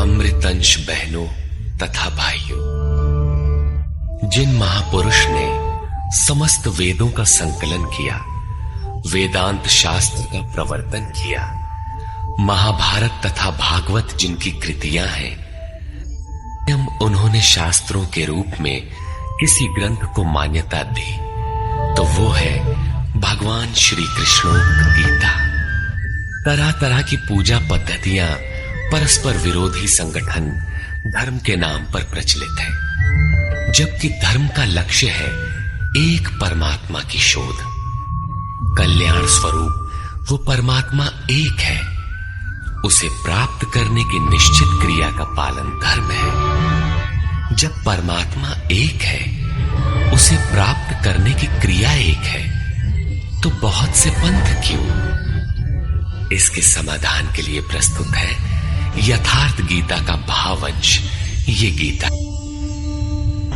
अमृतंश बहनों तथा भाइयों, जिन महापुरुष ने समस्त वेदों का संकलन किया, वेदांत शास्त्र का प्रवर्तन किया, महाभारत तथा भागवत जिनकी कृतियां हैं, उन्होंने शास्त्रों के रूप में किसी ग्रंथ को मान्यता दी तो वो है भगवान श्री कृष्णोक्त गीता। तरह तरह की पूजा पद्धतियां, परस्पर विरोधी संगठन धर्म के नाम पर प्रचलित है, जबकि धर्म का लक्ष्य है एक परमात्मा की शोध। कल्याण स्वरूप वो परमात्मा एक है, उसे प्राप्त करने की निश्चित क्रिया का पालन धर्म है। जब परमात्मा एक है, उसे प्राप्त करने की क्रिया एक है, तो बहुत से पंथ क्यों? इसके समाधान के लिए प्रस्तुत है यथार्थ गीता का भावांश। ये गीता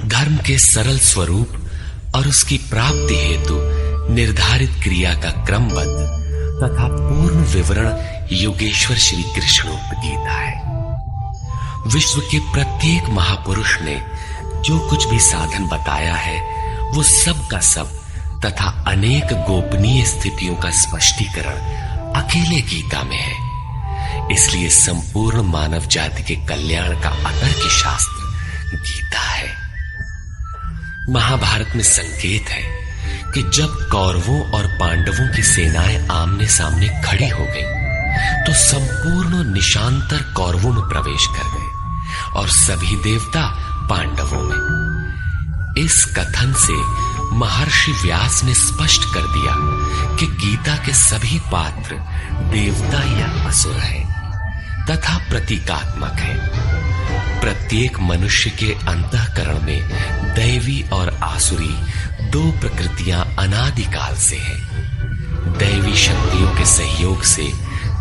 धर्म के सरल स्वरूप और उसकी प्राप्ति हेतु निर्धारित क्रिया का क्रमबद्ध तथा पूर्ण विवरण योगेश्वर श्री कृष्णोक्त गीता है। विश्व के प्रत्येक महापुरुष ने जो कुछ भी साधन बताया है, वो सब का सब तथा अनेक गोपनीय स्थितियों का स्पष्टीकरण अकेले गीता में है। इसलिए संपूर्ण मानव जाति के कल्याण का अतर्क शास्त्र गीता है। महाभारत में संकेत है कि जब कौरवों और पांडवों की सेनाएं आमने सामने खड़ी हो गई, तो संपूर्ण निशांतर कौरवों में प्रवेश कर गए और सभी देवता पांडवों में। इस कथन से महर्षि व्यास ने स्पष्ट कर दिया कि गीता के सभी पात्र देवता या असुर हैं तथा प्रतीकात्मक हैं। प्रत्येक मनुष्य के अंतःकरण में दैवी और आसुरी दो प्रकृतियां अनादिकाल से हैं। दैवी शक्तियों के सहयोग से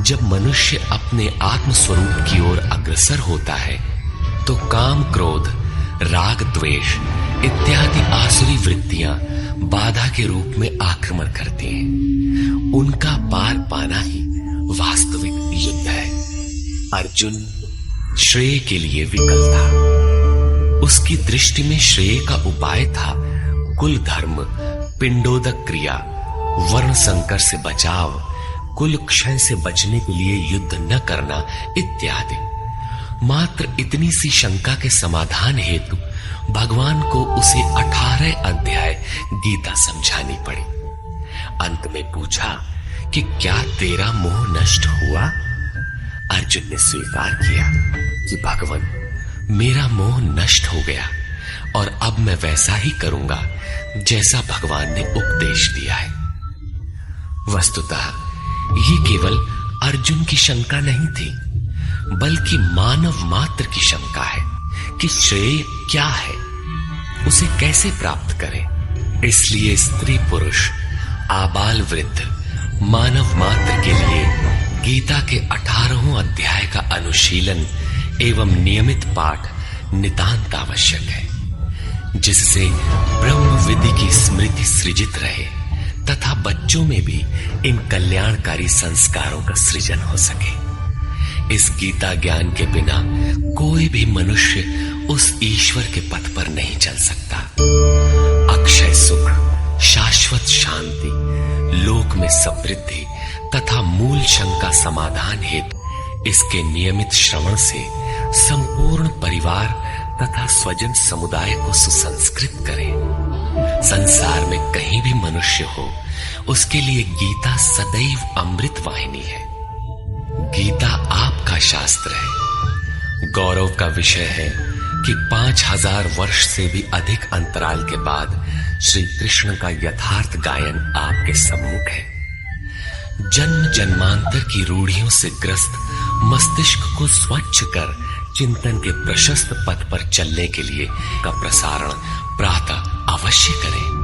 जब मनुष्य अपने आत्म स्वरूप की ओर अग्रसर होता है, तो काम, क्रोध, राग, द्वेष इत्यादि आसुरी वृत्तियां बाधा के रूप में आक्रमण करती हैं। उनका पार पाना ही वास्तविक युद्ध है। अर्जुन श्रेय के लिए विकल था। उसकी दृष्टि में श्रेय का उपाय था कुल धर्म, पिंडोदक क्रिया, वर्ण संकर से बचाव, कुल क्षय से बचने के लिए युद्ध न करना इत्यादि। मात्र इतनी सी शंका के समाधान हेतु भगवान को उसे 18 अध्याय गीता समझानी पड़ी। अंत में पूछा कि क्या तेरा मोह नष्ट हुआ? अर्जुन ने स्वीकार किया कि भगवान, मेरा मोह नष्ट हो गया और अब मैं वैसा ही करूंगा जैसा भगवान ने उपदेश दिया है। वस्तुतः ये केवल अर्जुन की शंका नहीं थी, बल्कि मानव मात्र की शंका है कि श्रेय क्या है, उसे कैसे प्राप्त करें। इसलिए स्त्री पुरुष, आबाल वृद्ध, मानव मात्र के लिए गीता के 18 अध्याय का अनुशीलन एवं नियमित पाठ नितांत आवश्यक है, जिससे ब्रह्म विधि की स्मृति सृजित रहे तथा बच्चों में भी इन कल्याणकारी संस्कारों का सृजन हो सके। इस गीता ज्ञान के बिना कोई भी मनुष्य उस ईश्वर के पथ पर नहीं चल सकता। अक्षय सुख, शाश्वत शांति, लोक में समृद्धि तथा मूल शंका समाधान हेतु इसके नियमित श्रवण से संपूर्ण परिवार तथा स्वजन समुदाय को सुसंस्कृत करें। संसार में कहीं भी मनुष्य हो, उसके लिए गीता सदैव अमृत वाहिनी है। गीता आपका शास्त्र है। गौरव का विषय है कि 5000 वर्ष से भी अधिक अंतराल के बाद श्री कृष्ण का यथार्थ गायन आपके सम्मुख है। जन्म जन्मांतर की रूढ़ियों से ग्रस्त मस्तिष्क को स्वच्छ कर चिंतन के प्रशस्त पथ पर चलने के लिए का प्रसारण प्रातः अवश्य करें।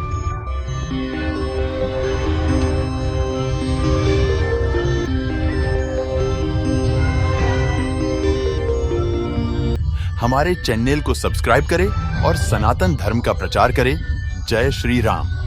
हमारे चैनल को सब्सक्राइब करें और सनातन धर्म का प्रचार करें। जय श्री राम।